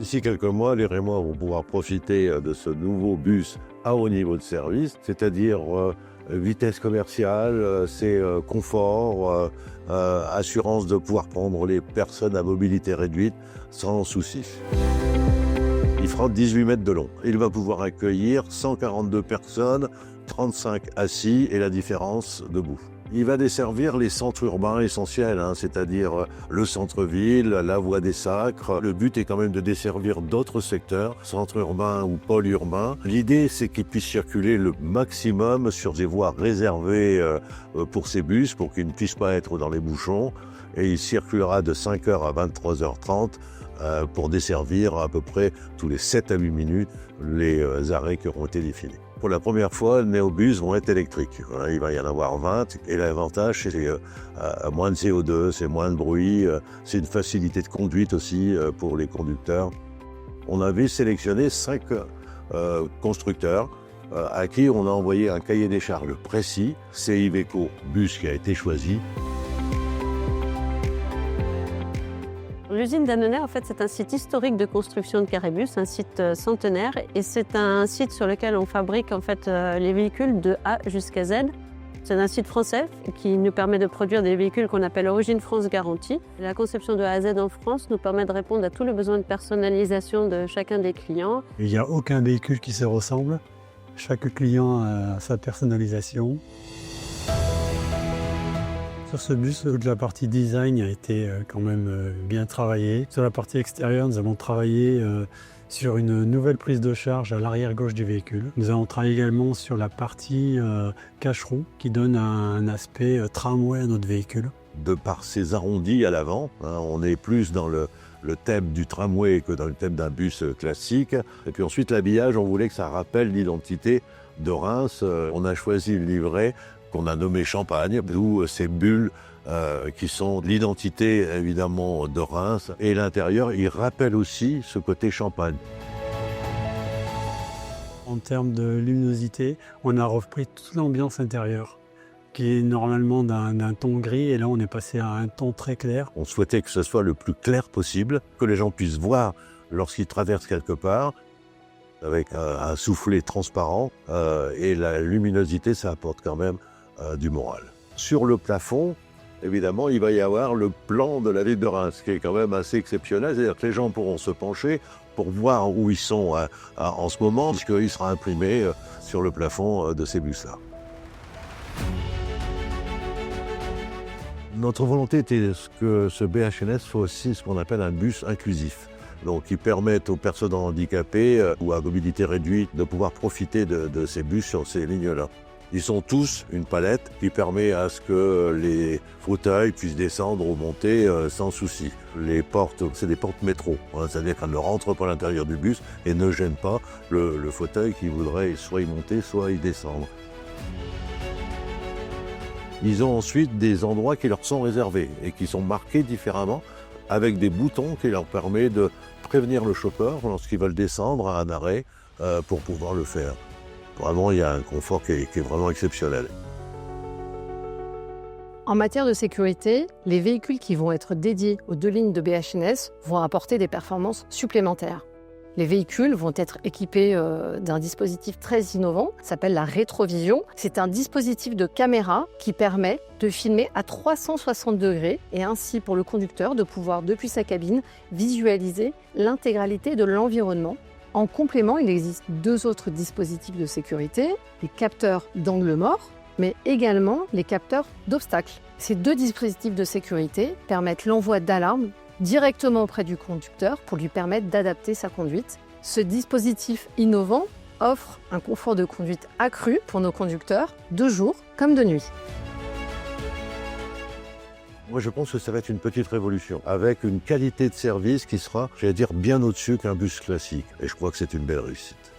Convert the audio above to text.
D'ici quelques mois, les Rémois vont pouvoir profiter de ce nouveau bus à haut niveau de service, c'est-à-dire vitesse commerciale, c'est confort, assurance de pouvoir prendre les personnes à mobilité réduite sans souci. Il fera 18 mètres de long. Il va pouvoir accueillir 142 personnes, 35 assis et la différence debout. Il va desservir les centres urbains essentiels, c'est-à-dire le centre-ville, la voie des Sacres. Le but est quand même de desservir d'autres secteurs, centres urbains ou pôles urbains. L'idée, c'est qu'ils puissent circuler le maximum sur des voies réservées pour ces bus, pour qu'ils ne puissent pas être dans les bouchons. Et il circulera de 5h à 23h30 pour desservir à peu près tous les 7 à 8 minutes les arrêts qui auront été définis. Pour la première fois, les néobus vont être électriques. Voilà, il va y en avoir 20 et l'avantage, c'est moins de CO2, c'est moins de bruit, c'est une facilité de conduite aussi pour les conducteurs. On avait sélectionné 5 constructeurs à qui on a envoyé un cahier des charges précis. C'est Iveco Bus qui a été choisi. L'usine d'Annonay, en fait, c'est un site historique de construction de carrébus, un site centenaire, et c'est un site sur lequel on fabrique en fait les véhicules de A jusqu'à Z. C'est un site français qui nous permet de produire des véhicules qu'on appelle Origine France Garantie. La conception de A à Z en France nous permet de répondre à tous les besoins de personnalisation de chacun des clients. Il n'y a aucun véhicule qui se ressemble. Chaque client a sa personnalisation. Sur ce bus, toute la partie design a été quand même bien travaillée. Sur la partie extérieure, nous avons travaillé sur une nouvelle prise de charge à l'arrière gauche du véhicule. Nous avons travaillé également sur la partie cacheroue qui donne un aspect tramway à notre véhicule. De par ces arrondis à l'avant, on est plus dans le thème du tramway que dans le thème d'un bus classique. Et puis ensuite, l'habillage, on voulait que ça rappelle l'identité de Reims. On a choisi le livret qu'on a nommé Champagne, d'où ces bulles qui sont l'identité évidemment de Reims. Et l'intérieur, il rappelle aussi ce côté Champagne. En termes de luminosité, on a repris toute l'ambiance intérieure, qui est normalement d'un ton gris, et là on est passé à un ton très clair. On souhaitait que ce soit le plus clair possible, que les gens puissent voir lorsqu'ils traversent quelque part, avec un soufflet transparent, et la luminosité, ça apporte quand même du moral. Sur le plafond, évidemment, il va y avoir le plan de la ville de Reims, qui est quand même assez exceptionnel, c'est-à-dire que les gens pourront se pencher pour voir où ils sont en ce moment, puisqu'il sera imprimé sur le plafond de ces bus-là. Notre volonté était que ce BHNS soit aussi ce qu'on appelle un bus inclusif. Donc, qui permettent aux personnes handicapées ou à mobilité réduite de pouvoir profiter de ces bus sur ces lignes-là. Ils sont tous une palette qui permet à ce que les fauteuils puissent descendre ou monter sans souci. Les portes, c'est des portes métro, c'est-à-dire qu'elles ne rentrent pas à l'intérieur du bus et ne gênent pas le fauteuil qui voudrait soit y monter, soit y descendre. Ils ont ensuite des endroits qui leur sont réservés et qui sont marqués différemment avec des boutons qui leur permettent de prévenir le chauffeur lorsqu'ils veulent descendre à un arrêt pour pouvoir le faire. Vraiment, il y a un confort qui est vraiment exceptionnel. En matière de sécurité, les véhicules qui vont être dédiés aux 2 lignes de BHNS vont apporter des performances supplémentaires. Les véhicules vont être équipés d'un dispositif très innovant, qui s'appelle la rétrovision. C'est un dispositif de caméra qui permet de filmer à 360 degrés et ainsi pour le conducteur de pouvoir, depuis sa cabine, visualiser l'intégralité de l'environnement. En complément, il existe 2 autres dispositifs de sécurité, les capteurs d'angle mort, mais également les capteurs d'obstacles. Ces 2 dispositifs de sécurité permettent l'envoi d'alarmes directement auprès du conducteur pour lui permettre d'adapter sa conduite. Ce dispositif innovant offre un confort de conduite accru pour nos conducteurs, de jour comme de nuit. Moi, je pense que ça va être une petite révolution, avec une qualité de service qui sera, j'allais dire, bien au-dessus qu'un bus classique. Et je crois que c'est une belle réussite.